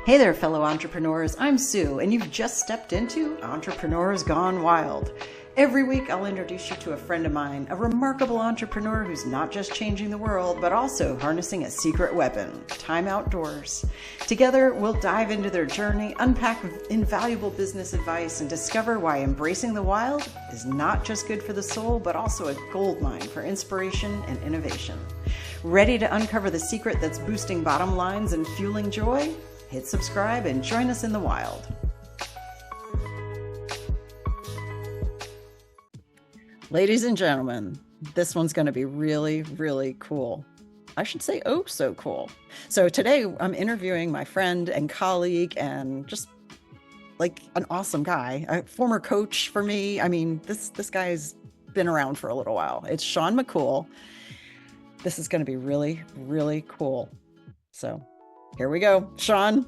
Hey there, fellow entrepreneurs. I'm Sue, and you've just stepped into Entrepreneurs Gone Wild. Every week, I'll introduce you to a friend of mine, a remarkable entrepreneur who's not just changing the world, but also harnessing a secret weapon, time outdoors. Together, we'll dive into their journey, unpack invaluable business advice, and discover why embracing the wild is not just good for the soul, but also a goldmine for inspiration and innovation. Ready to uncover the secret that's boosting bottom lines and fueling joy? Hit subscribe and join us in the wild. Ladies and gentlemen, this one's going to be really, really cool. I should say, oh, so cool. So today I'm interviewing my friend and colleague and just like an awesome guy, a former coach for me. I mean, this guy's been around for a little while. It's Sean McCool. This is going to be really, really cool. So here we go. Sean,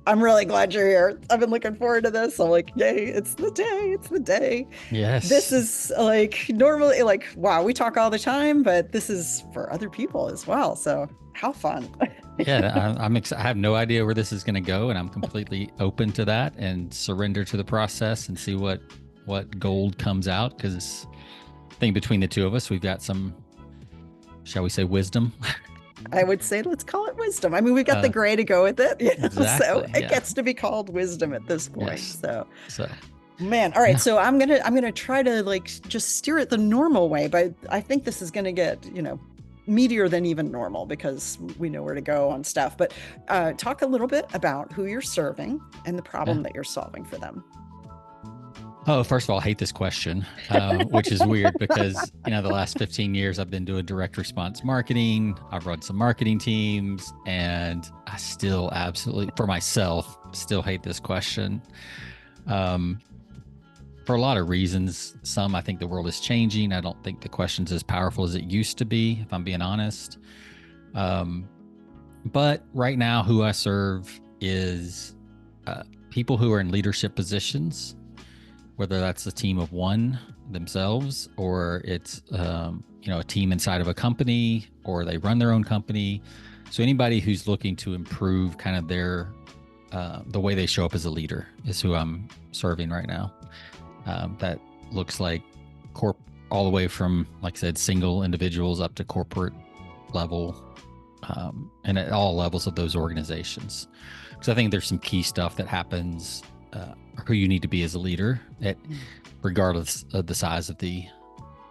I'm really glad you're here. I've been looking forward to this. I'm like, yay, it's the day. It's the day. Yes. This is like normally like, wow, we talk all the time, but this is for other people as well. So how fun. Yeah, I'm excited. I have no idea where this is going to go, and I'm completely open to that and surrender to the process and see what gold comes out. Because I think between the two of us, we've got some, shall we say, wisdom. I would say, let's call it wisdom. I mean, we've got the gray to go with it. You know? Exactly, so it gets to be called wisdom at this point. Yes. So man. All right. Yeah. So I'm going to try to like just steer it the normal way, but I think this is going to get, meatier than even normal because we know where to go on stuff. But talk a little bit about who you're serving and the problem that you're solving for them. Oh, first of all, I hate this question, which is weird because, the last 15 years I've been doing direct response marketing. I've run some marketing teams, and I still absolutely, for myself, still hate this question. For a lot of reasons. Some, I think the world is changing. I don't think the question's as powerful as it used to be, if I'm being honest. But right now, who I serve is people who are in leadership positions, whether that's a team of one themselves, or it's, a team inside of a company, or they run their own company. So anybody who's looking to improve kind of their, the way they show up as a leader is who I'm serving right now. That looks like all the way from, like I said, single individuals up to corporate level, and at all levels of those organizations. Because I think there's some key stuff that happens, who you need to be as a leader, regardless of the size of the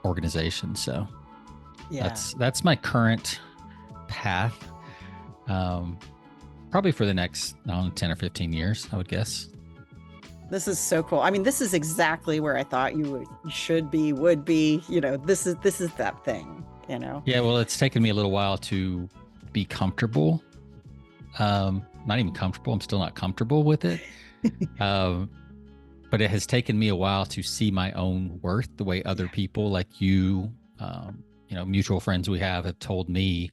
organization. So that's my current path, probably for the next 10 or 15 years, I would guess. This is so cool. I mean, this is exactly where I thought you should be, would be, this is that thing, Yeah, well, it's taken me a little while to be comfortable. Not even comfortable. I'm still not comfortable with it. But it has taken me a while to see my own worth the way other people like you, mutual friends we have told me,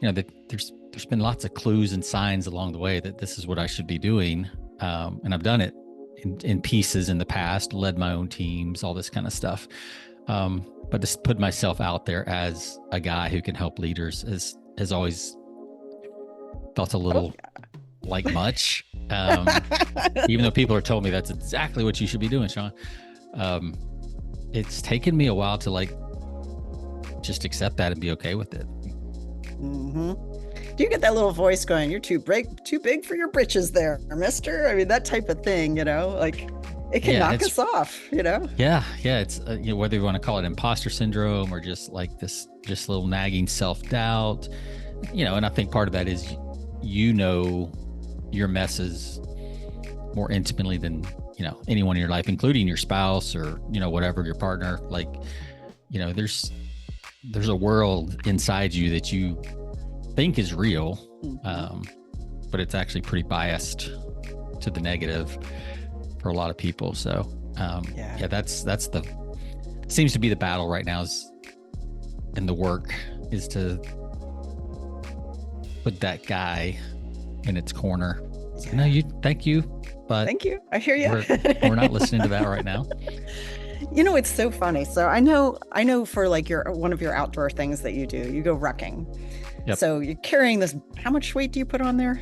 that there's been lots of clues and signs along the way that this is what I should be doing. And I've done it in pieces in the past, led my own teams, all this kind of stuff. But just put myself out there as a guy who can help leaders has always felt a little like much. Even though people are told me that's exactly what you should be doing, Sean. It's taken me a while to like just accept that and be okay with it. Mm-hmm. Do you get that little voice going, you're too big for your britches there, mister? I mean, that type of thing, like it can knock us off, Yeah. It's, whether you want to call it imposter syndrome or just like this, just little nagging self-doubt, and I think part of that is, your messes more intimately than, anyone in your life, including your spouse or, whatever, your partner. Like, there's a world inside you that you think is real, but it's actually pretty biased to the negative for a lot of people. So that's seems to be the battle right now, and the work is to put that guy in its corner. No, thank you, but thank you, I hear you. We're not listening to that right now. It's so funny. So I know for like one of your outdoor things that you do, you go rucking. Yep. So you're carrying this, how much weight do you put on there?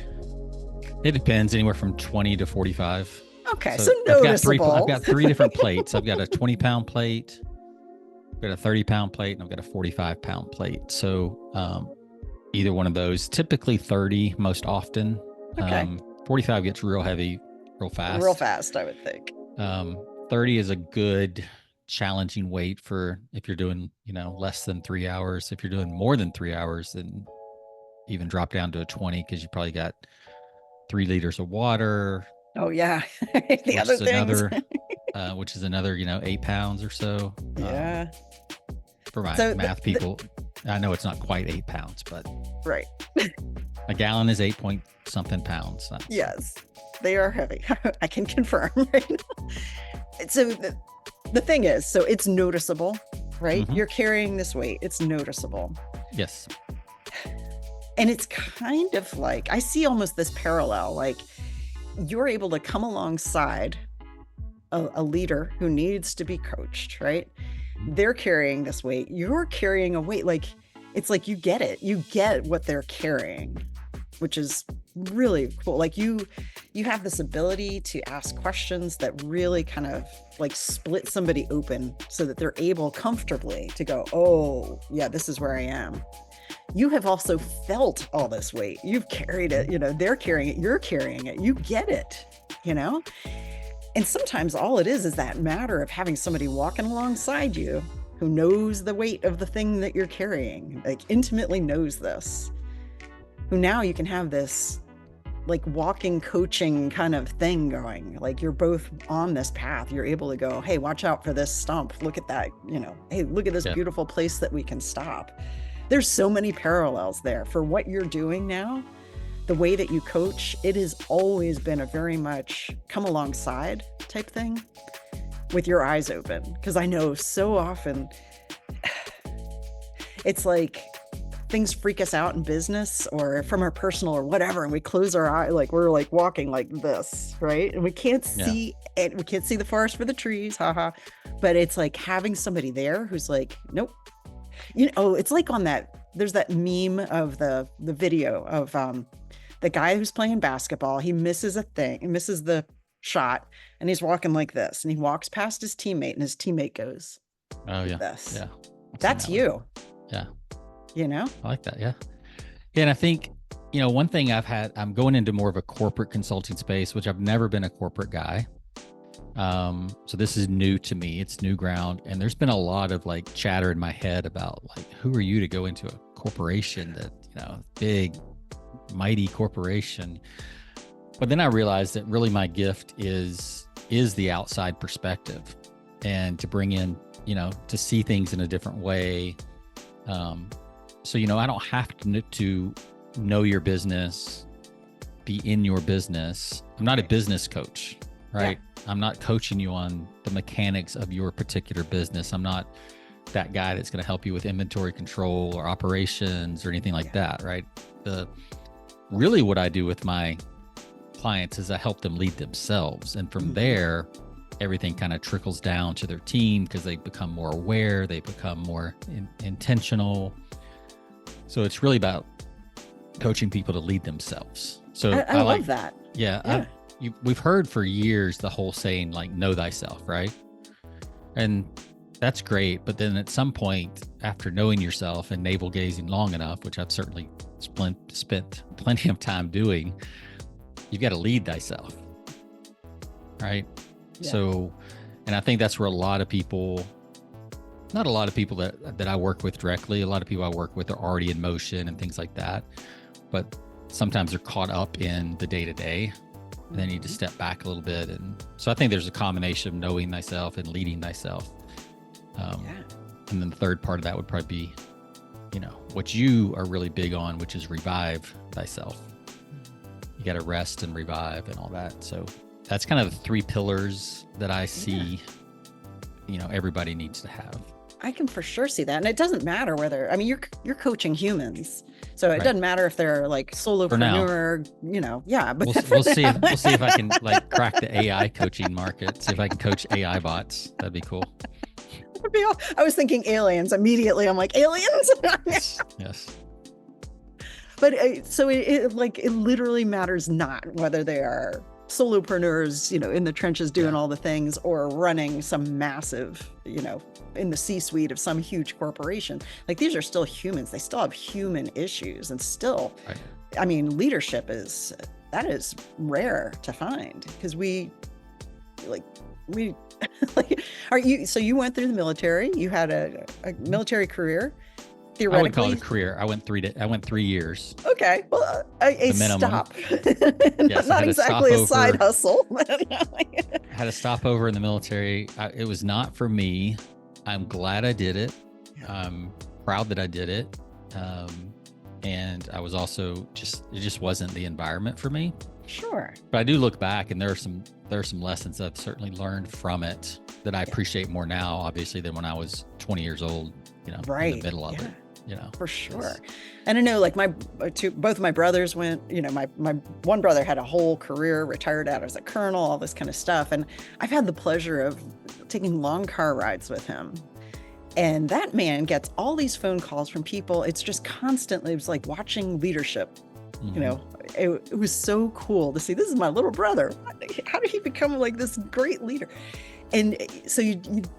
It depends, anywhere from 20 to 45. Okay, so noticeable. I've got three different plates. I've got a 20-pound plate, I've got a 30-pound plate, and I've got a 45-pound plate. So either one of those, typically 30 most often. Okay. 45 gets real heavy real fast. Real fast, I would think. 30 is a good challenging weight for if you're doing, less than 3 hours. If you're doing more than 3 hours, then even drop down to a 20 because you probably got 3 liters of water. Oh yeah, the other things. Which is another, 8 pounds or so. Yeah. For my math people, I know it's not quite 8 pounds, but right. A gallon is 8-point-something pounds. Yes, they are heavy. I can confirm. Right? So the thing is, so it's noticeable, right? Mm-hmm. You're carrying this weight. It's noticeable. Yes. And it's kind of like, I see almost this parallel, like you're able to come alongside a leader who needs to be coached, right? They're carrying this weight. You're carrying a weight. Like, it's like you get it. You get what they're carrying, which is really cool. Like you have this ability to ask questions that really kind of like split somebody open so that they're able comfortably to go, oh yeah, this is where I am. You have also felt all this weight. You've carried it, they're carrying it. You're carrying it. You get it, And sometimes all it is that matter of having somebody walking alongside you who knows the weight of the thing that you're carrying, like intimately knows this, who now you can have this like walking coaching kind of thing going. Like you're both on this path. You're able to go, hey, watch out for this stump. Look at that, hey, look at this beautiful place that we can stop. There's so many parallels there for what you're doing now. The way that you coach, it has always been a very much come alongside type thing with your eyes open. Because I know so often it's like things freak us out in business or from our personal or whatever. And we close our eye, like we're like walking like this, right? And we can't see it. We can't see the forest for the trees. Haha. But it's like having somebody there who's like, nope. It's like on there's that meme of the video of the guy who's playing basketball. He misses the shot, and he's walking like this, and he walks past his teammate, and his teammate goes, oh yeah, this. Yeah, that's you. Yeah, I like that. Yeah, and I think one thing I'm going into more of a corporate consulting space, which I've never been a corporate guy. So this is new to me. It's new ground. And there's been a lot of like chatter in my head about like, who are you to go into a corporation that, big, mighty corporation. But then I realized that really my gift is the outside perspective and to bring in, to see things in a different way. So, I don't have to know your business, be in your business. I'm not a business coach, right? Yeah. I'm not coaching you on the mechanics of your particular business. I'm not that guy that's going to help you with inventory control or operations or anything like that, right? Really what I do with my clients is I help them lead themselves. And from there, everything kind of trickles down to their team because they become more aware, they become more intentional. So it's really about coaching people to lead themselves. So I love that. Yeah. We've heard for years the whole saying like, know thyself, right? And that's great. But then at some point after knowing yourself and navel gazing long enough, which I've certainly spent plenty of time doing, you've got to lead thyself, right? Yeah. So, and I think that's where not a lot of people that I work with directly, a lot of people I work with are already in motion and things like that. But sometimes they're caught up in the day-to-day. And they need to step back a little bit. And so I think there's a combination of knowing thyself and leading thyself. And then the third part of that would probably be, what you are really big on, which is revive thyself. You got to rest and revive and all that. So that's kind of the 3 pillars that I see, everybody needs to have. I can for sure see that. And it doesn't matter whether, you're coaching humans. So it doesn't matter if they're like solopreneur, but we'll see if I can like crack the AI coaching market. See if I can coach AI bots. That'd be cool. I was thinking aliens immediately. I'm like, aliens? Yes. But so it like, it literally matters not whether they are solopreneurs, in the trenches doing all the things, or running some massive, in the C-suite of some huge corporation. Like, these are still humans. They still have human issues, and still, Right. I mean, leadership is rare to find, because we like so you went through the military, you had a military career. I wouldn't call it a career. I went 3 years. Okay, well, a stop. Yes, not exactly a side hustle. I had a stopover in the military. It was not for me. I'm glad I did it. I'm proud that I did it. And I was also it just wasn't the environment for me. Sure. But I do look back, and there are some lessons I've certainly learned from it that I appreciate more now, obviously, than when I was 20 years old, right. in the middle of it. For sure. And I know, like, both of my brothers went, my one brother had a whole career, retired out as a colonel, all this kind of stuff. And I've had the pleasure of taking long car rides with him. And that man gets all these phone calls from people. It's just constantly, it was like watching leadership. Mm-hmm. It was so cool to see, this is my little brother. How did he become like this great leader? And so you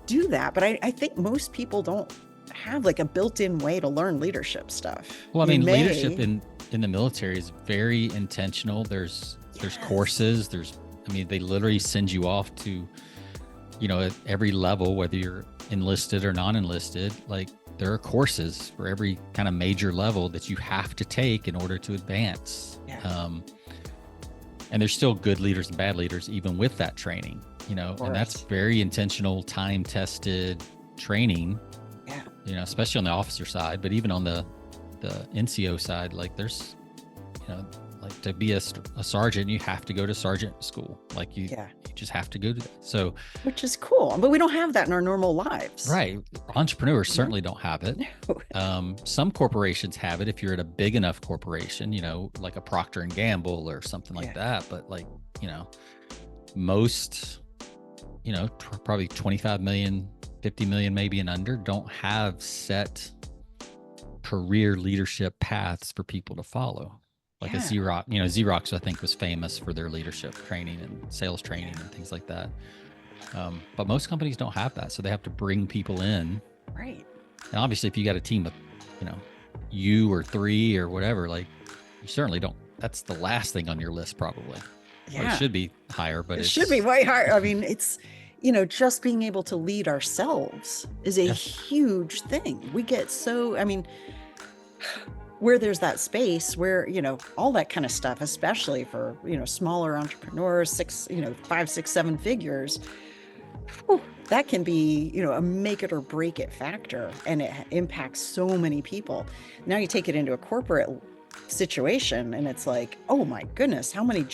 do that. But I think most people don't have like a built-in way to learn leadership stuff. Well, I mean, leadership in the military is very intentional. There's courses. They literally send you off to, at every level, whether you're enlisted or non-enlisted, like, there are courses for every kind of major level that you have to take in order to advance. And there's still good leaders and bad leaders, even with that training, and that's very intentional, time-tested training. Especially on the officer side, but even on the NCO side, like, there's, like, to be a sergeant, you have to go to sergeant school. Like, you just have to go to that. So, which is cool, but we don't have that in our normal lives. Right. Entrepreneurs certainly don't have it. No. Some corporations have it if you're at a big enough corporation, like a Procter and Gamble or something like that. But, like, most, probably 25 million, 50 million maybe and under, don't have set career leadership paths for people to follow. Like a Xerox, Xerox, I think, was famous for their leadership training and sales training and things like that. But most companies don't have that. So they have to bring people in. Right. And obviously, if you got a team of, you or 3 or whatever, like, you certainly don't, that's the last thing on your list, probably. Yeah. Or it should be higher, but it should be way higher. I mean, it's, just being able to lead ourselves is a huge thing. We get so, where there's that space where, all that kind of stuff, especially for, smaller entrepreneurs, 5, 6, 7 figures, that can be, a make it or break it factor, and it impacts so many people. Now you take it into a corporate situation, and it's like, oh my goodness, how many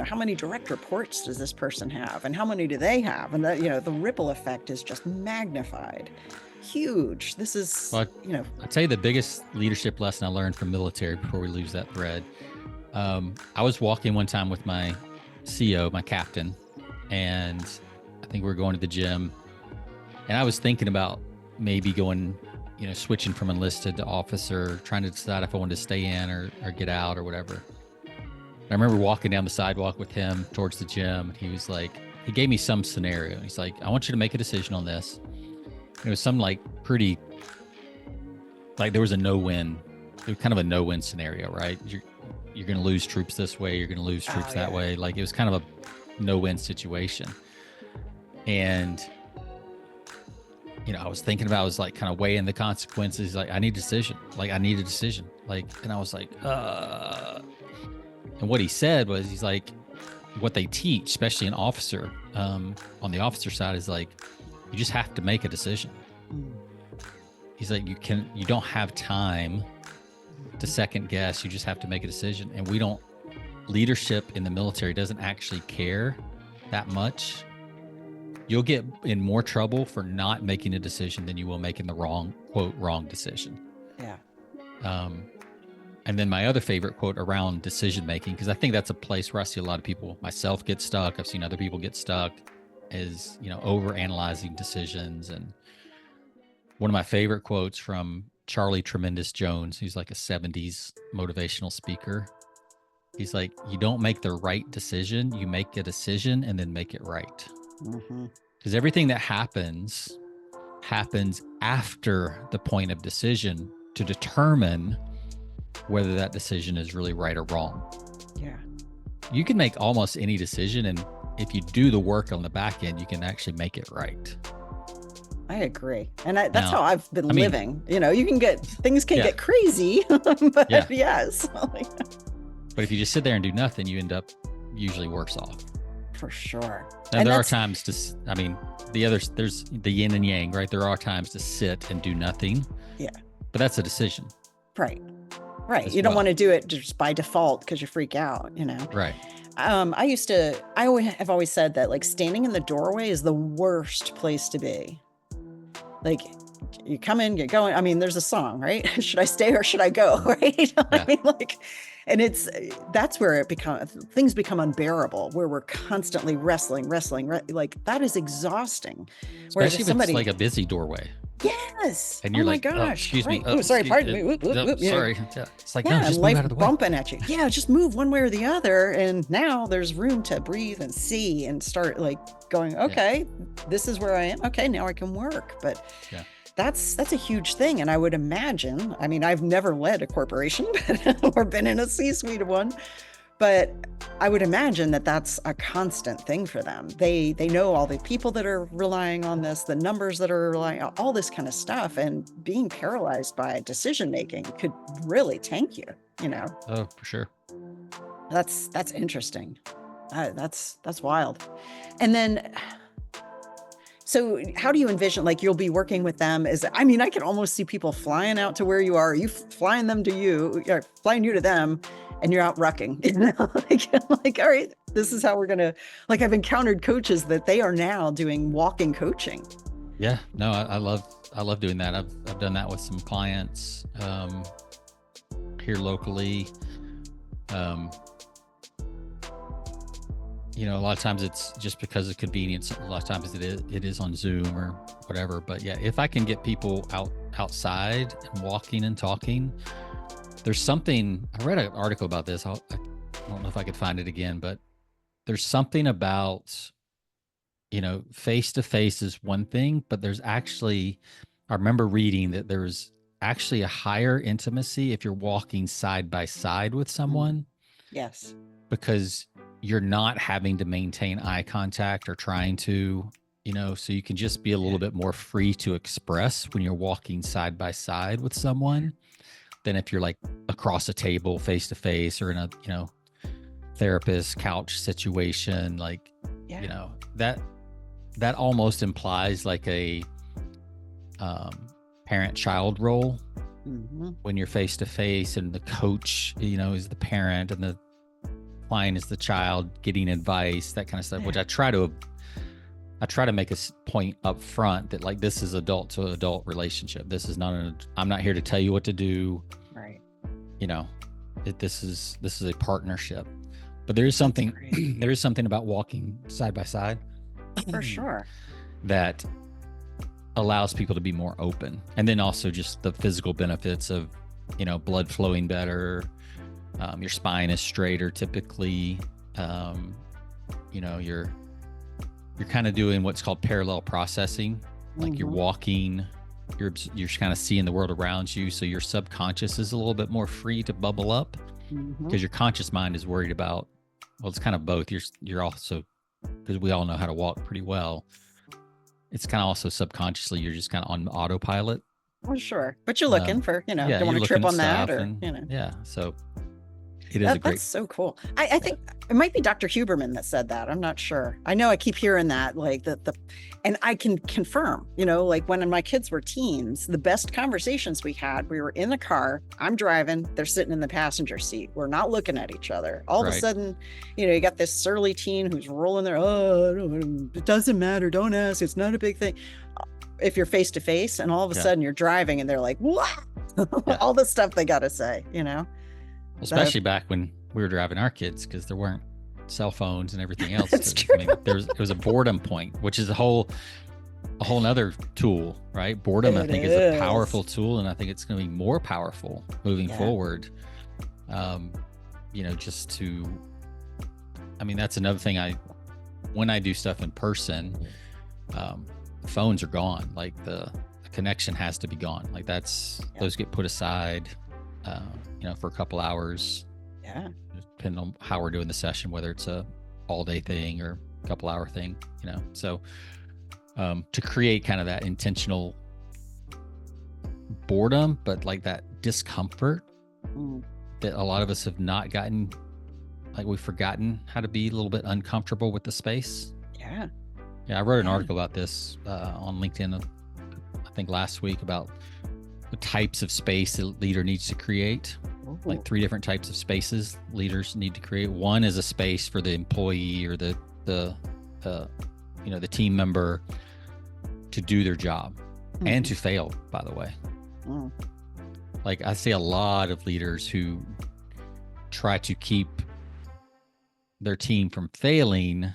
how many direct reports does this person have, and how many do they have? And that, the ripple effect is just magnified. Huge. This is, I'd tell you the biggest leadership lesson I learned from military, before we lose that thread. I was walking one time with my CO, my captain, and I think we were going to the gym, and I was thinking about maybe going, switching from enlisted to officer, trying to decide if I wanted to stay in or get out or whatever. I remember walking down the sidewalk with him towards the gym, and he was like, he gave me some scenario. He's like, I want you to make a decision on this. And it was some, like, pretty, like, there was a no-win. It was kind of a no-win scenario, right? You're going to lose troops this way. You're going to lose troops that way. Like, it was kind of a no-win situation. And, I was thinking about, I was like kind of weighing the consequences. Like, I need a decision. Like, I need a decision. Like, and I was like, And what he said was, he's like, what they teach, especially an officer, on the officer side, is like, you just have to make a decision. He's like, you don't have time to second guess. You just have to make a decision. And leadership in the military doesn't actually care that much. You'll get in more trouble for not making a decision than you will making the wrong decision. Yeah. And then my other favorite quote around decision making, because I think that's a place where I see a lot of people, myself, get stuck. I've seen other people get stuck, is, over analyzing decisions. And one of my favorite quotes from Charlie Tremendous Jones, who's like a 70s motivational speaker. He's like, you don't make the right decision, you make a decision and then make it right. Because everything that happens after the point of decision to determine whether that decision is really right or wrong. Yeah. You can make almost any decision, and if you do the work on the back end, you can actually make it right. I agree. And that's how I've been living. You know, things can get crazy, but yes. But if you just sit there and do nothing, you end up usually worse off. For sure. Now, there are times there's the yin and yang, right? There are times to sit and do nothing. Yeah. But that's a decision. Right. You don't want to do it just by default because you freak out, you know? Right. I have always said that like standing in the doorway is the worst place to be. Like you come in, get going. I mean, there's a song, right? Should I stay or should I go? Right. I mean, like, and that's where things become unbearable, where we're constantly wrestling. Like that is exhausting. Especially if it's like a busy doorway. Yes. And you're like, oh my gosh. Excuse me. Oh, sorry. Pardon me. Sorry. Yeah. It's like, no, just move out of the way. Bumping at you. Yeah. Just move one way or the other. And now there's room to breathe and see and start like going, okay, this is where I am. Okay. Now I can work. But that's a huge thing. And I would imagine, I mean, I've never led a corporation or been in a C-suite of one, but I would imagine that that's a constant thing for them. They know all the people that are relying on this, the numbers that are relying on all this kind of stuff, and being paralyzed by decision making could really tank you, you know? Oh, for sure. That's interesting. That's wild. And then, so how do you envision, like you'll be working with them? I can almost see people flying out to where you are, you flying them to you, or flying you to them, and you're out rucking, you know, like, all right, this is how we're going to, like, I've encountered coaches that they are now doing walking coaching. Yeah, no, I love doing that. I've done that with some clients, here locally. You know, a lot of times it's just because of convenience. A lot of times it is on Zoom or whatever, but yeah, if I can get people outside and walking and talking, there's something, I read an article about this. I don't know if I could find it again, but there's something about, you know, face-to-face is one thing, but there's actually, I remember reading that there's actually a higher intimacy if you're walking side by side with someone. Yes. Because you're not having to maintain eye contact or trying to, you know, so you can just be a little bit more free to express when you're walking side by side with someone than if you're like across a table face to face or in a, you know, therapist couch situation. Like, you know, that almost implies like a parent-child role when you're face to face, and the coach, you know, is the parent and the client is the child getting advice, that kind of stuff, which I try to make a point up front that like, this is adult to adult relationship. This is not I'm not here to tell you what to do. Right. You know, this is a partnership, but there is something about walking side by side for sure that allows people to be more open. And then also just the physical benefits of, you know, blood flowing better. Your spine is straighter typically. You know, you're kind of doing what's called parallel processing. Like you're walking, you're kind of seeing the world around you. So your subconscious is a little bit more free to bubble up because your conscious mind is worried about, well, it's kind of both. You're also, because we all know how to walk pretty well. It's kind of also subconsciously, you're just kind of on autopilot. Well, sure. But you're looking for, you know, don't want to trip on that or, you know. Yeah. So it is that's so cool. I think it might be Dr. Huberman that said that. I'm not sure. I know I keep hearing that, like and I can confirm, you know, like when my kids were teens, the best conversations we had, we were in the car, I'm driving, they're sitting in the passenger seat. We're not looking at each other. All of a sudden, you know, you got this surly teen who's rolling their, it doesn't matter. Don't ask. It's not a big thing. If you're face to face and all of a sudden you're driving and they're like, what? All the stuff they got to say, you know? Especially back when we were driving our kids, because there weren't cell phones and everything else. That's true. I mean, it was a boredom point, which is a whole, a whole nother tool, right? Boredom, I think, is a powerful tool, and I think it's going to be more powerful moving forward. Just to, that's another thing. When I do stuff in person, phones are gone. Like the connection has to be gone. Like those get put aside, for a couple hours. Yeah. Depending on how we're doing the session, whether it's a all day thing or a couple hour thing, so to create kind of that intentional boredom, but like that discomfort that a lot of us have not gotten, like we've forgotten how to be a little bit uncomfortable with the space. Yeah. I wrote an article about this on LinkedIn, I think last week, about the types of space a leader needs to create. Like 3 different types of spaces leaders need to create. One is a space for the employee or the team member to do their job and to fail, by the way. Like I see a lot of leaders who try to keep their team from failing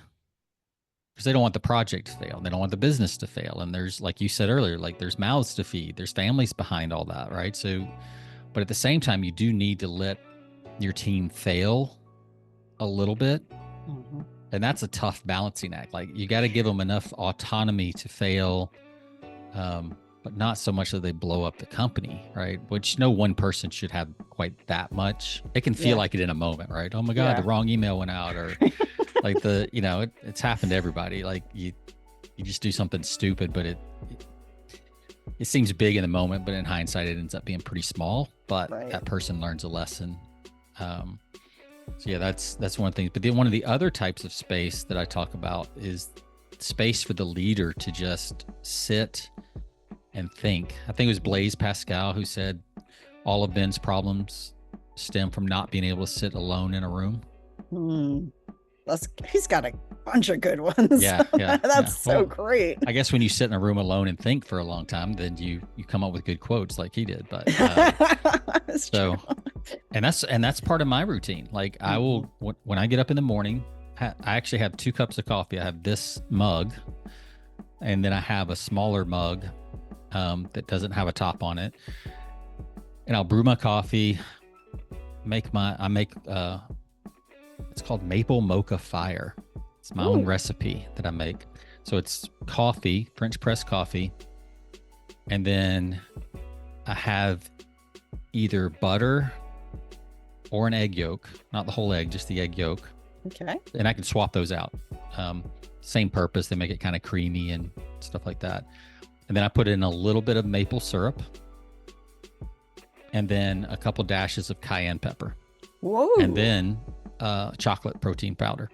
because they don't want the project to fail. They don't want the business to fail. And there's, like you said earlier, like there's mouths to feed, there's families behind all that, right? So, but at the same time, you do need to let your team fail a little bit. And that's a tough balancing act. Like you got to give them enough autonomy to fail, but not so much that they blow up the company, right? Which no one person should have quite that much. It can feel like it in a moment, right? Oh my God, the wrong email went out, or like it's happened to everybody. Like you just do something stupid, but it seems big in the moment, but in hindsight, it ends up being pretty small. But that person learns a lesson. So yeah, that's one of the things. But then one of the other types of space that I talk about is space for the leader to just sit and think. I think it was Blaise Pascal who said all of Ben's problems stem from not being able to sit alone in a room. He's got a bunch of good ones. Yeah. That's so great. I guess when you sit in a room alone and think for a long time, then you come up with good quotes like he did. But so, and that's part of my routine. Like I will, when I get up in the morning, I actually have 2 cups of coffee. I have this mug, and then I have a smaller mug that doesn't have a top on it, and I'll brew my coffee. It's called Maple Mocha Fire. It's my own recipe that I make. So it's coffee, French press coffee. And then I have either butter or an egg yolk, not the whole egg, just the egg yolk. Okay. And I can swap those out. Same purpose. They make it kind of creamy and stuff like that. And then I put in a little bit of maple syrup and then a couple dashes of cayenne pepper. Whoa. And then chocolate protein powder.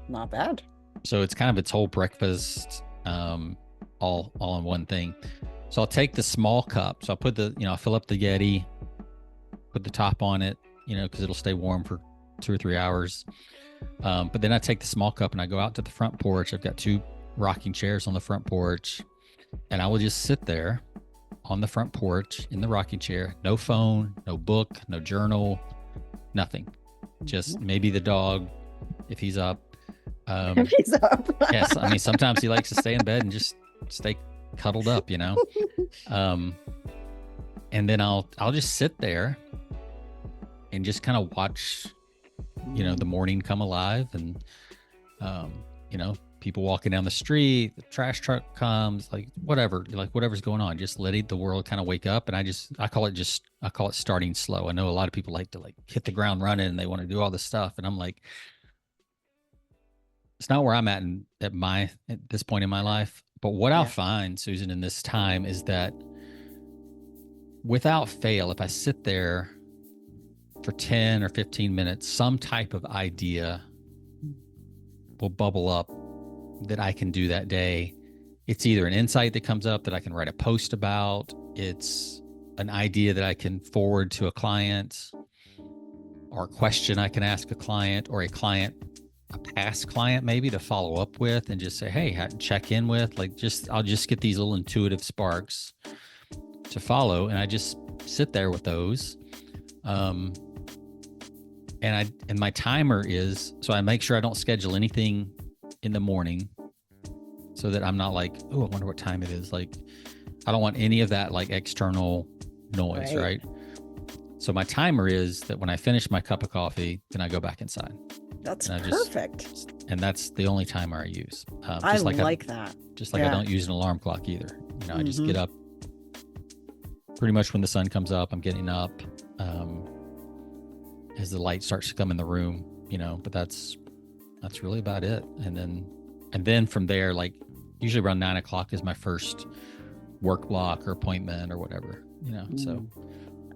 Not bad. So it's kind of its whole breakfast, all in one thing. So I'll take the small cup. So I'll put I'll fill up the Yeti, put the top on it, because it'll stay warm for 2 or 3 hours. But then I take the small cup and I go out to the front porch. I've got 2 rocking chairs on the front porch, and I will just sit there on the front porch in the rocking chair. No phone, no book, no journal, nothing. Just maybe the dog, if he's up. If he's up. Yes, sometimes he likes to stay in bed and just stay cuddled up, and then I'll just sit there and just kind of watch, the morning come alive, and people walking down the street, the trash truck comes, like whatever's going on, just letting the world kind of wake up. And I call it starting slow. I know a lot of people like to hit the ground running and they want to do all this stuff, and I'm like, it's not where I'm at at this point in my life. But what I'll find, Susan, in this time is that without fail, if I sit there for 10 or 15 minutes, some type of idea will bubble up that I can do that day. It's either an insight that comes up that I can write a post about. It's an idea that I can forward to a client, or a question I can ask a client, or a past client maybe, to follow up with and just say, hey, check in with, I'll just get these little intuitive sparks to follow. And I just sit there with those. And my timer is, so I make sure I don't schedule anything in the morning. so that I'm not like, oh, I wonder what time it is. Like, I don't want any of that like external noise, right? So my timer is that when I finish my cup of coffee, then I go back inside. That's perfect. And that's the only timer I use. I like that. Just like I don't use an alarm clock either. You know, I just get up pretty much when the sun comes up. I'm getting up as the light starts to come in the room, you know, but that's really about it. And then from there, like usually around 9 o'clock is my first work block or appointment or whatever, you know. So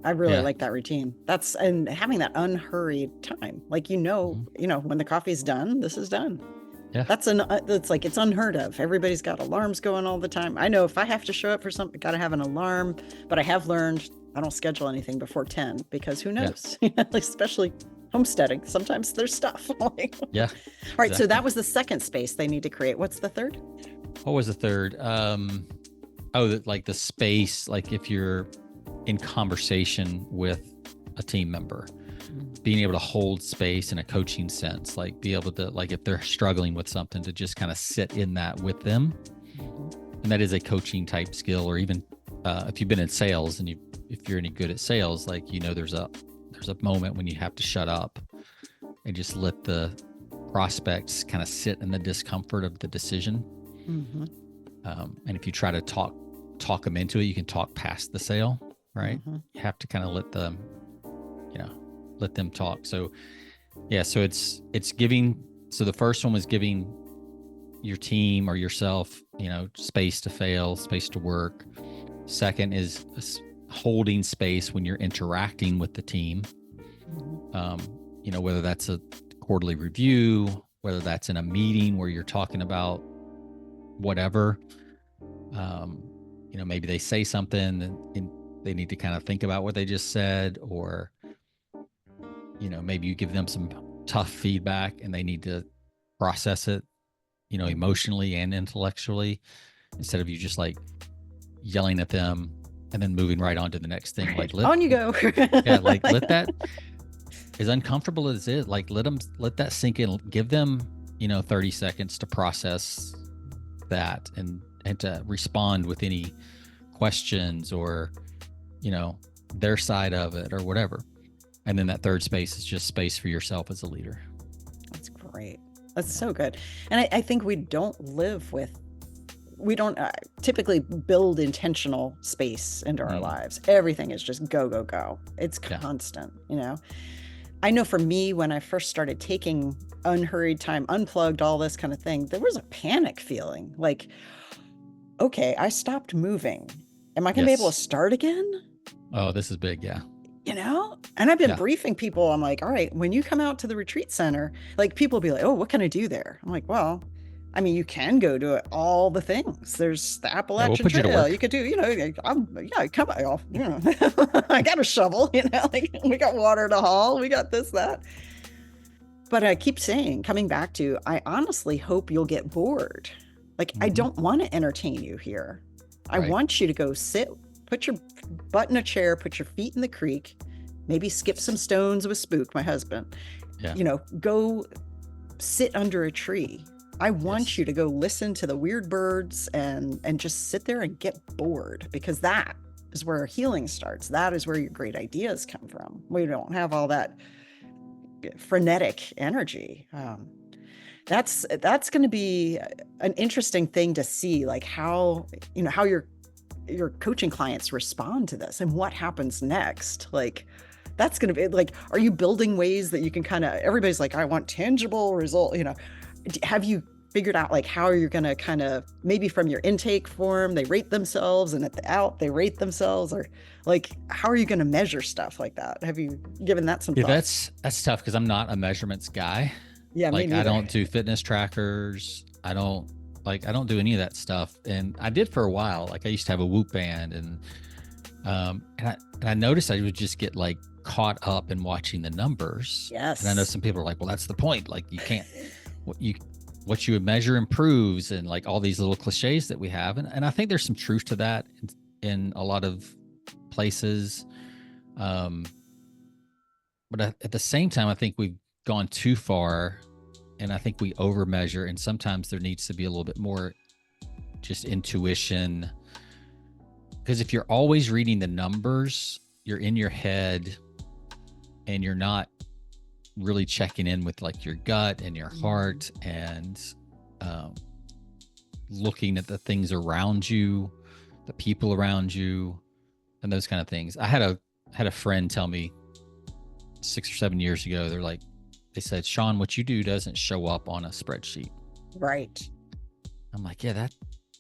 I really like that routine. And having that unhurried time, like, you know, when the coffee's done, this is done. Yeah. It's unheard of. Everybody's got alarms going all the time. I know if I have to show up for something, got to have an alarm, but I have learned I don't schedule anything before 10 because who knows, especially homesteading. Sometimes there's stuff. Yeah. All right. Exactly. So that was the second space they need to create. What's the third? What was the third? Like the space, like if you're in conversation with a team member, being able to hold space in a coaching sense, like be able to, like if they're struggling with something, to just kind of sit in that with them. And that is a coaching type skill. Or even if you've been in sales and if you're any good at sales, like, you know, there's a moment when you have to shut up and just let the prospects kind of sit in the discomfort of the decision. And if you try to talk them into it, you can talk past the sale, right? You have to kind of let them talk. So so it's giving. So the first one was giving your team or yourself, you know, space to fail, space to work. Second is holding space when you're interacting with the team. You know, whether that's a quarterly review, whether that's in a meeting where you're talking about whatever, you know, maybe they say something and they need to kind of think about what they just said, or, you know, maybe you give them some tough feedback and they need to process it, you know, emotionally and intellectually, instead of you just like yelling at them and then moving right on to the next thing. Like, on you go. Like let that, as uncomfortable as it is, like let that sink in. Give them, you know, 30 seconds to process that and to respond with any questions or, you know, their side of it or whatever. And then that third space is just space for yourself as a leader. That's great. That's so good. And I think we don't typically build intentional space into our lives. Everything is just go, go, go. It's constant, you know. I know for me, when I first started taking unhurried time, unplugged, all this kind of thing, there was a panic feeling like, okay, I stopped moving. Am I going to be able to start again? Oh, this is big. Yeah. You know, and I've been briefing people. I'm like, all right, when you come out to the retreat center, like people will be like, oh, what can I do there? I'm like, well, I mean, you can go to all the things. There's the Appalachian Trail. You could do, you know, come on, you know, I got a shovel, you know, like we got water to haul. We got this, that. But I keep saying, coming back to, I honestly hope you'll get bored. Like, I don't want to entertain you here. I want you to go sit, put your butt in a chair, put your feet in the creek, maybe skip some stones with Spook, my husband, you know, go sit under a tree. I want you to go listen to the weird birds and just sit there and get bored, because that is where healing starts. That is where your great ideas come from. We don't have all that frenetic energy. That's going to be an interesting thing to see, like how your coaching clients respond to this and what happens next. Like, that's going to be like, are you building ways that you can kind of, everybody's like, I want tangible result, you know, have you figured out like how you're going to kind of, maybe from your intake form, they rate themselves, and at the out, they rate themselves, or like, how are you going to measure stuff like that? Have you given that some thought? That's tough, because I'm not a measurements guy. Yeah. Like, I don't do fitness trackers. I don't do any of that stuff. And I did for a while. Like, I used to have a Whoop band, and I noticed I would just get like caught up in watching the numbers. Yes. And I know some people are like, well, that's the point. Like, you can't, what you would measure improves, and like all these little cliches that we have. And I think there's some truth to that in a lot of places. But at the same time, I think we've gone too far, and I think we over measure, and sometimes there needs to be a little bit more just intuition. Because if you're always reading the numbers, you're in your head and you're not really checking in with like your gut and your heart and looking at the things around you, the people around you, and those kind of things. I had a friend tell me 6 or 7 years ago, they said, Sean, what you do doesn't show up on a spreadsheet. Right. I'm like, yeah,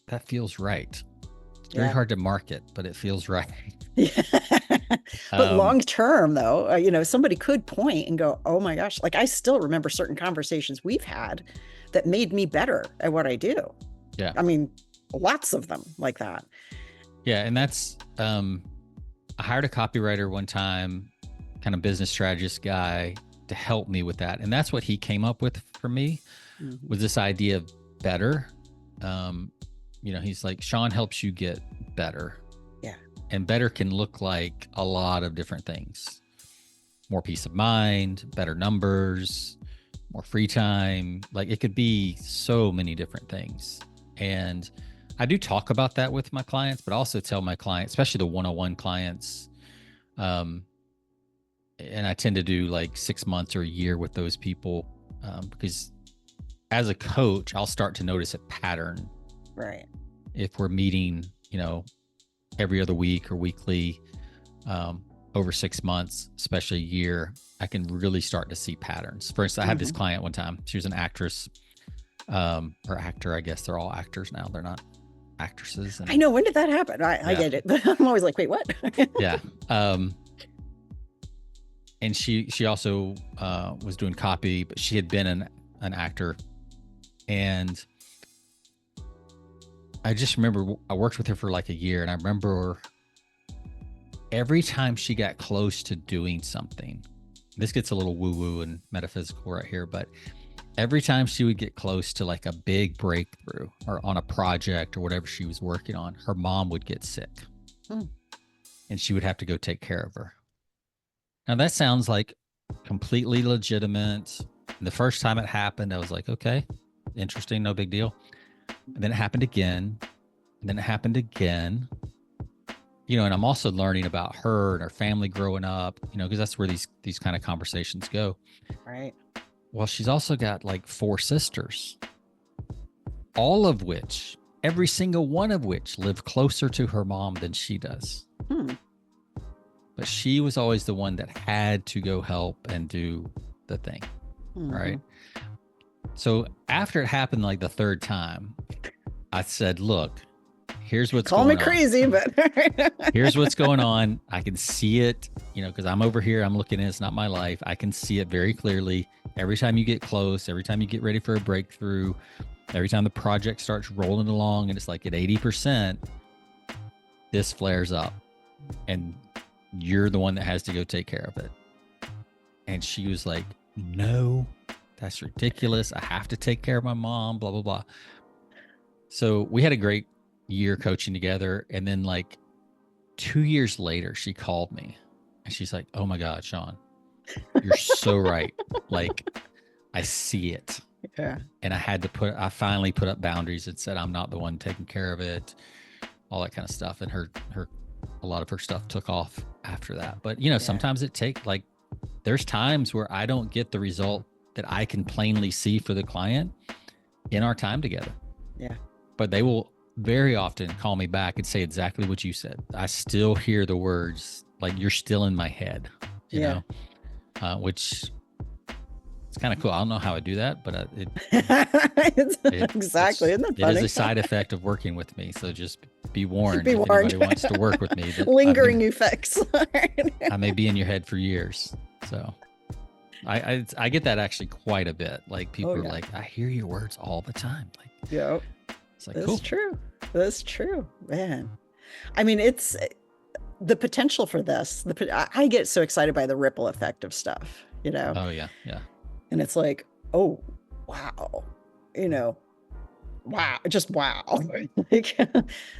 that feels right. It's very hard to market, but it feels right. Yeah. But long term, though, somebody could point and go, oh my gosh, like I still remember certain conversations we've had that made me better at what I do. Yeah. I mean, lots of them like that. Yeah. And that's, I hired a copywriter one time, kind of business strategist guy, to help me with that. And that's what he came up with for me, was this idea of better. He's like, Sean helps you get better. Yeah. And better can look like a lot of different things. More peace of mind, better numbers, more free time. Like it could be so many different things. And I do talk about that with my clients, but also tell my clients, especially the one-on-one clients, and I tend to do like 6 months or a year with those people, because as a coach, I'll start to notice a pattern. Right. If we're meeting, every other week or weekly, over 6 months, especially a year, I can really start to see patterns. For instance, I had this client one time. She was an actress, or actor. I guess they're all actors now. They're not actresses. I know. When did that happen? I get it, but I'm always like, wait, what? Yeah. And she also was doing copy, but she had been an actor. And I just remember I worked with her for like a year, and I remember every time she got close to doing something, this gets a little woo-woo and metaphysical right here, but every time she would get close to like a big breakthrough or on a project or whatever she was working on, her mom would get sick and she would have to go take care of her. Now that sounds like completely legitimate. And the first time it happened, I was like, okay, interesting, no big deal. And then it happened again, and then it happened again, and I'm also learning about her and her family growing up, because that's where these kind of conversations go. Right. Well, she's also got like 4 sisters, all of which, every single one of which live closer to her mom than she does. But she was always the one that had to go help and do the thing. Right. So after it happened like the 3rd time, I said, look, here's what's going on. Call me crazy, but here's what's going on. I can see it, because I'm over here. I'm looking at it. It's not my life. I can see it very clearly. Every time you get close, every time you get ready for a breakthrough, every time the project starts rolling along and it's like at 80%, this flares up and you're the one that has to go take care of it. And she was like, no, that's ridiculous. I have to take care of my mom, blah, blah, blah. So we had a great year coaching together. And then like 2 years later, she called me and she's like, oh my God, Sean, you're so right. Like I see it. Yeah. And I finally put up boundaries and said, I'm not the one taking care of it, all that kind of stuff. And a lot of her stuff took off after that. But sometimes there's times where I don't get the result that I can plainly see for the client in our time together. Yeah. But they will very often call me back and say exactly what you said. I still hear the words, like you're still in my head, you know, which it's kind of cool. I don't know how I do that, but exactly. Isn't that funny? It is a side effect of working with me. So just be warned. If anybody wants to work with me. Lingering effects. I may be in your head for years. So I get that actually quite a bit. Like people are like, I hear your words all the time. Like, it's like, that's true. That's true, man. I mean, it's the potential for this. I get so excited by the ripple effect of stuff, Oh yeah. Yeah. And it's like, oh, wow, wow, just wow. Like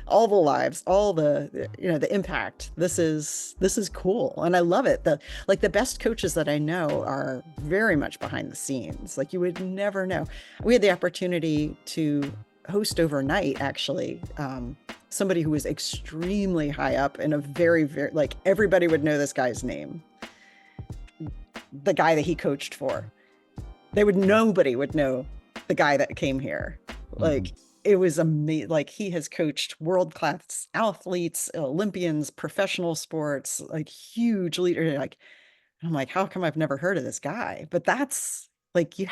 all the lives, all the, the impact. This is cool. And I love it. The best coaches that I know are very much behind the scenes. Like you would never know. We had the opportunity to host overnight, actually. Somebody who was extremely high up and a very, very, like, everybody would know this guy's name. The guy that he coached for. Nobody would know the guy that came here. Like, it was amazing. Like, he has coached world-class athletes, Olympians, professional sports, like huge leader. Like, I'm like, how come I've never heard of this guy? But that's like, you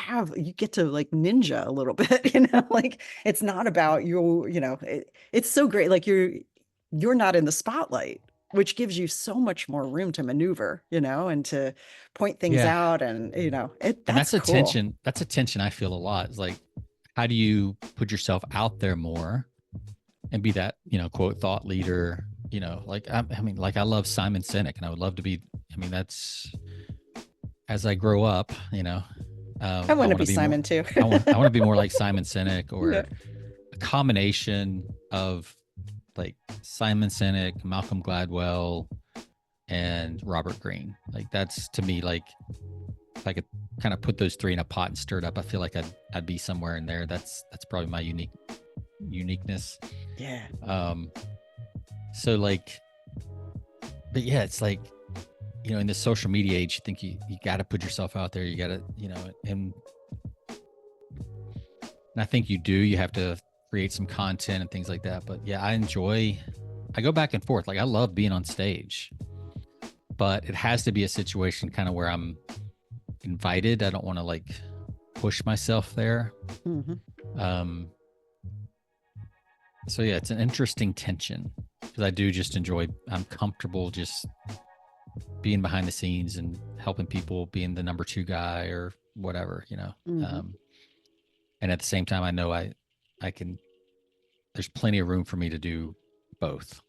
get to like ninja a little bit, like, it's not about you, it's so great. Like, you're not in the spotlight, which gives you so much more room to maneuver, and to point things Yeah. out. And, That's a cool. tension. That's a tension I feel a lot. It's like, how do you put yourself out there more and be that, quote, thought leader, like, I mean, like, I love Simon Sinek, and I would love to be, that's, as I grow up, I want to be Simon too. I want to be more like Simon Sinek, or Yeah. a combination of like Simon Sinek, Malcolm Gladwell, and Robert Greene. Like, that's, to me, like, if I could kind of put those three in a pot and stir it up, I feel like I'd be somewhere in there. That's probably my uniqueness. Yeah. So, like, but yeah, it's like, in the social media age, you think you got to put yourself out there. You got to, and I think you do. You have to create some content and things like that. But yeah, I go back and forth. Like, I love being on stage, but it has to be a situation kind of where I'm invited. I don't want to like push myself there. So yeah, it's an interesting tension, because I do just enjoy, I'm comfortable just being behind the scenes and helping people, being the number 2 guy or whatever, and at the same time, I know I can, there's plenty of room for me to do both.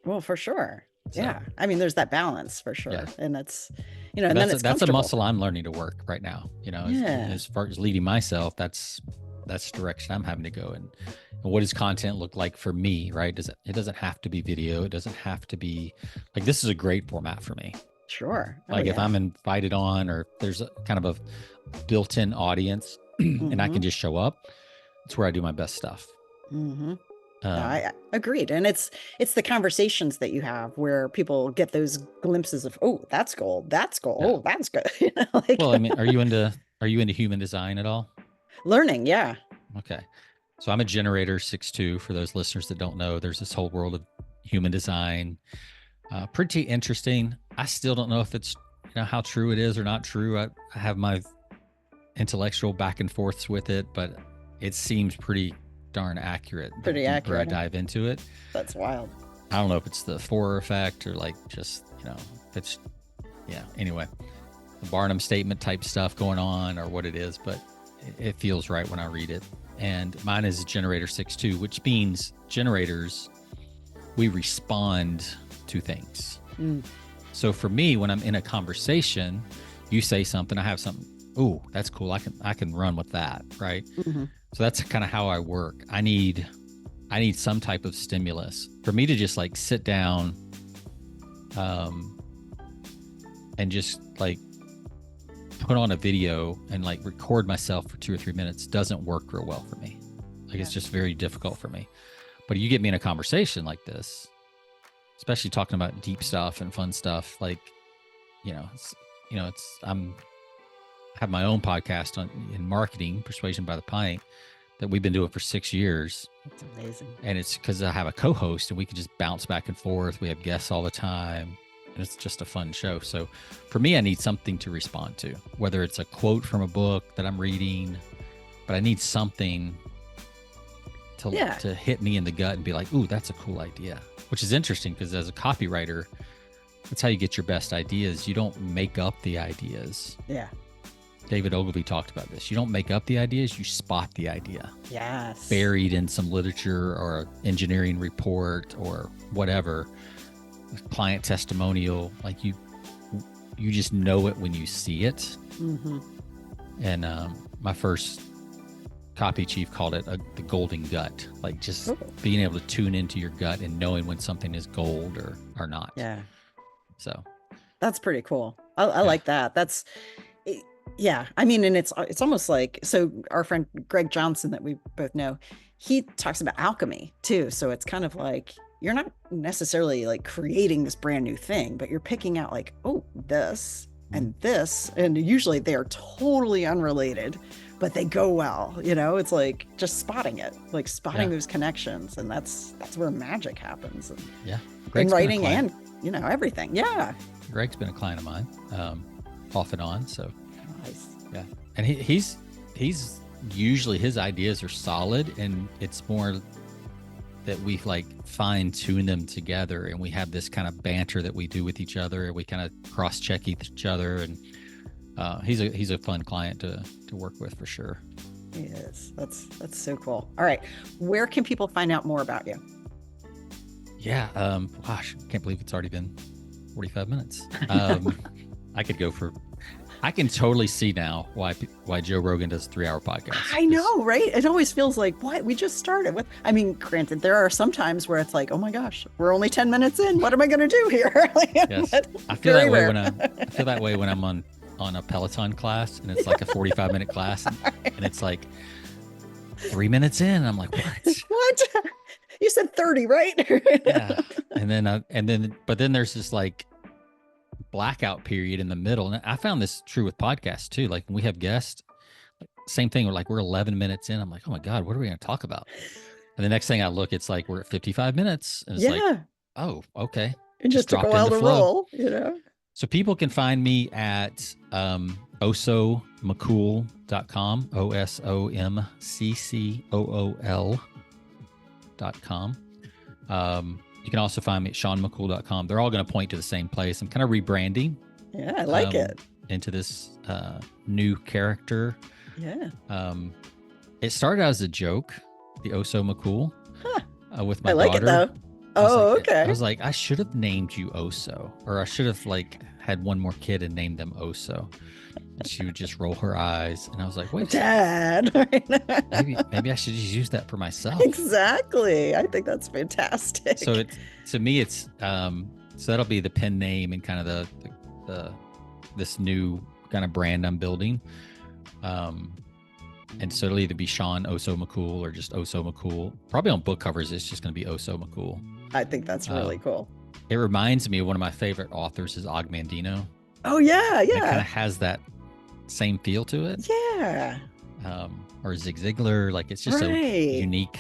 Well, for sure. So, yeah. I mean, there's that balance for sure. Yeah. And that's, and that's then it's that's a muscle I'm learning to work right now, yeah. as far as leading myself, that's the direction I'm having to go. And what does content look like for me, right? It doesn't have to be video. It doesn't have to be like, this is a great format for me. Sure. Like, if I'm invited on, or there's a kind of a built-in audience and I can just show up, it's where I do my best stuff. I agreed. And it's the conversations that you have where people get those glimpses of, oh, that's gold. That's gold. Yeah. Oh, that's good. Like, well, I mean, are you into human design at all? Learning. Yeah. Okay. So I'm a generator 6-2. For those listeners that don't know, there's this whole world of human design. Pretty interesting. I still don't know if it's, how true it is or not true. I have my intellectual back and forths with it, but it seems pretty darn accurate. Pretty accurate. I dive into it. That's wild. I don't know if it's the Forer effect or like just, if it's, anyway, the Barnum statement type stuff going on or what it is, but it feels right when I read it. And mine is generator 6-2, which means generators, we respond to things. So for me, when I'm in a conversation, you say something, I have something, ooh, that's cool. I can run with that, right? So that's kind of how I work. I need some type of stimulus for me to just like sit down, and just like put on a video and like record myself for 2 or 3 minutes doesn't work real well for me. Like, it's just very difficult for me. But you get me in a conversation like this, especially talking about deep stuff and fun stuff, like, I have my own podcast in marketing, Persuasion by the Pint, that we've been doing for 6 years. That's amazing. And it's because I have a co-host and we can just bounce back and forth. We have guests all the time. And it's just a fun show. So for me, I need something to respond to, whether it's a quote from a book that I'm reading, but I need something to hit me in the gut and be like, ooh, that's a cool idea, which is interesting because as a copywriter, that's how you get your best ideas. You don't make up the ideas. Yeah. David Ogilvy talked about this. You don't make up the ideas, you spot the idea. Yes. Buried in some literature or engineering report or whatever, client testimonial, like you just know it when you see it. And my first copy chief called it the golden gut, like just being able to tune into your gut and knowing when something is gold or not. Yeah. So that's pretty cool. I like that. Yeah, I mean, and it's almost like, so our friend Greg Johnson that we both know, he talks about alchemy too. So it's kind of like you're not necessarily like creating this brand new thing, but you're picking out like, oh, this and this, and usually they are totally unrelated, but they go well. It's like just spotting it, like spotting those connections, and that's where magic happens. And Yeah, in Greg's writing and everything. Yeah, Greg's been a client of mine, off and on. So nice. yeah, and he's usually his ideas are solid, and it's more that we like fine tune them together, and we have this kind of banter that we do with each other, and we kind of cross check each other, and he's a fun client to work with for sure. He is. That's so cool. All right, where can people find out more about you? Yeah, gosh, can't believe it's already been 45 minutes. I can totally see now why Joe Rogan does a 3-hour podcast. I know, right? It always feels like, what? We just started with, I mean, granted, there are some times where it's like, oh my gosh, we're only 10 minutes in. What am I going to do here? Yes. I feel that way when I'm on a Peloton class, and it's like a 45-minute class, and it's like 3 minutes in. I'm like, what? What? You said 30, right? Yeah. But then there's this like blackout period in the middle. And I found this true with podcasts too. Like when we have guests, same thing. We're 11 minutes in. I'm like, oh my God, what are we going to talk about? And the next thing I look, it's like, we're at 55 minutes. And it's like, oh, okay. It just took a while to roll, So people can find me at osomccool.com, osomccool.com. You can also find me at seanmccool.com. They're all going to point to the same place. I'm kind of rebranding. Yeah, I like it. Into this new character. Yeah. It started out as a joke, the Oso McCool, with my daughter. I like it though. Okay. I was like, I should have named you Oso, or I should have like had one more kid and named them Oso. And she would just roll her eyes, and I was like, wait, Dad. maybe I should just use that for myself. Exactly. I think that's fantastic. So to me, it's so that'll be the pen name and kind of the this new kind of brand I'm building. And so it'll either be Sean Oso McCool or just Oso McCool. Probably on book covers, it's just going to be Oso McCool. I think that's really cool. It reminds me of one of my favorite authors is Og Mandino. Oh yeah, yeah. It kind of has that same feel to it. Yeah. Or Zig Ziglar, like it's just a unique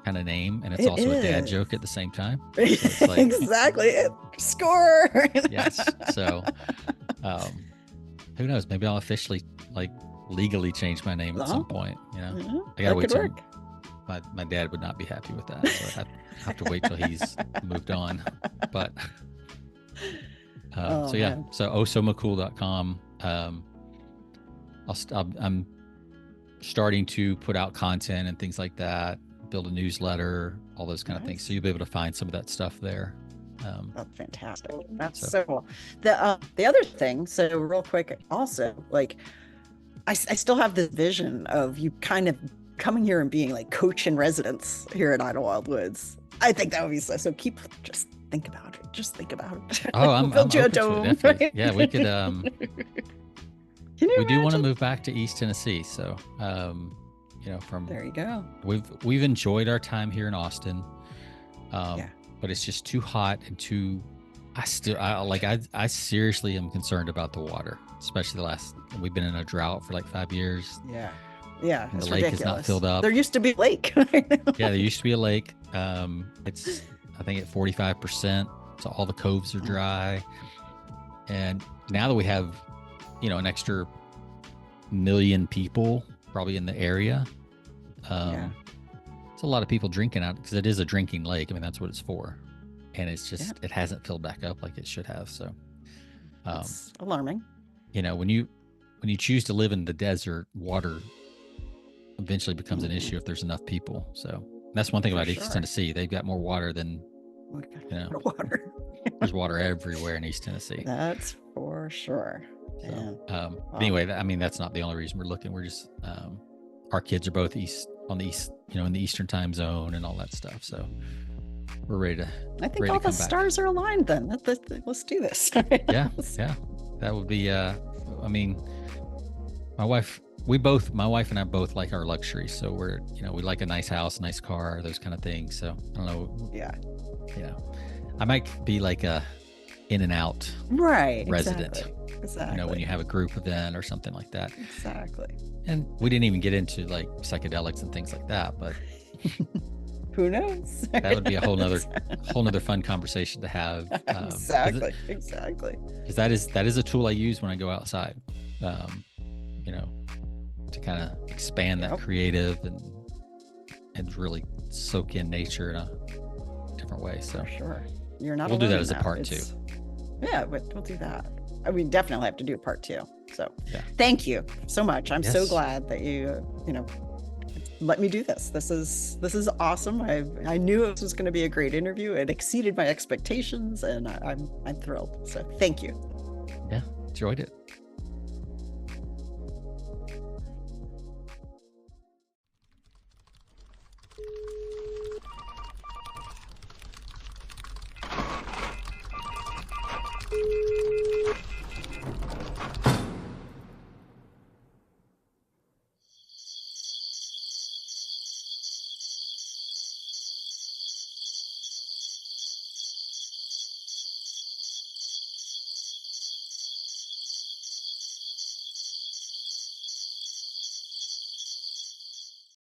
kind of name, and it's also a dad joke at the same time. So it's like, exactly. Score. Yes. So, who knows? Maybe I'll officially legally change my name at some point. I gotta wait till my dad would not be happy with that, so I'd have to wait till he's moved on. But so osomccool.com. I'm starting to put out content and things like that, build a newsletter, all those kind of things. So you'll be able to find some of that stuff there. That's fantastic. That's so cool. The other thing, so real quick, also, like, I still have this vision of you kind of coming here and being like coach in residence here at Idlewild Woods. I think that would be so just think about it. Just think about it. Oh, I'm build you a dome. Right? Yeah, we could. We do want to move back to East Tennessee, so from there you go. We've enjoyed our time here in Austin, but it's just too hot and too. I seriously am concerned about the water, especially we've been in a drought for like 5 years. Yeah, and the lake is not filled up. There used to be a lake. Yeah, there used to be a lake. It's I think at 45%, so all the coves are dry, and now that we have an extra 1 million people probably in the area, it's a lot of people drinking out because it is a drinking lake. I mean, that's what it's for, and it's just it hasn't filled back up like it should have. So it's alarming. When you choose to live in the desert, water eventually becomes an issue if there's enough people. So that's one thing about East Tennessee. They've got more water than water. There's water everywhere in East Tennessee. That's for sure. So, anyway, I mean, that's not the only reason we're looking. We're just our kids are both in the Eastern time zone and all that stuff. So we're ready to. I think all the stars are aligned. Then let's do this. Yeah. That would be. I mean, my wife and I both like our luxury. So we're, we like a nice house, nice car, those kind of things. So I don't know. Yeah. I might be like a in and out resident. Exactly. When you have a group event or something like that. Exactly. And we didn't even get into like psychedelics and things like that, but who knows? That would be a whole nother fun conversation to have. Exactly. Because that is a tool I use when I go outside, to kind of expand that creative and really soak in nature in a different way. So for sure, you're not. We'll do that as a part 2. Yeah, but we'll do that. We definitely have to do a part 2. So thank you so much. I'm so glad that you let me do this. This is awesome. I knew it was going to be a great interview. It exceeded my expectations, and I'm thrilled. So thank you. Yeah, enjoyed it.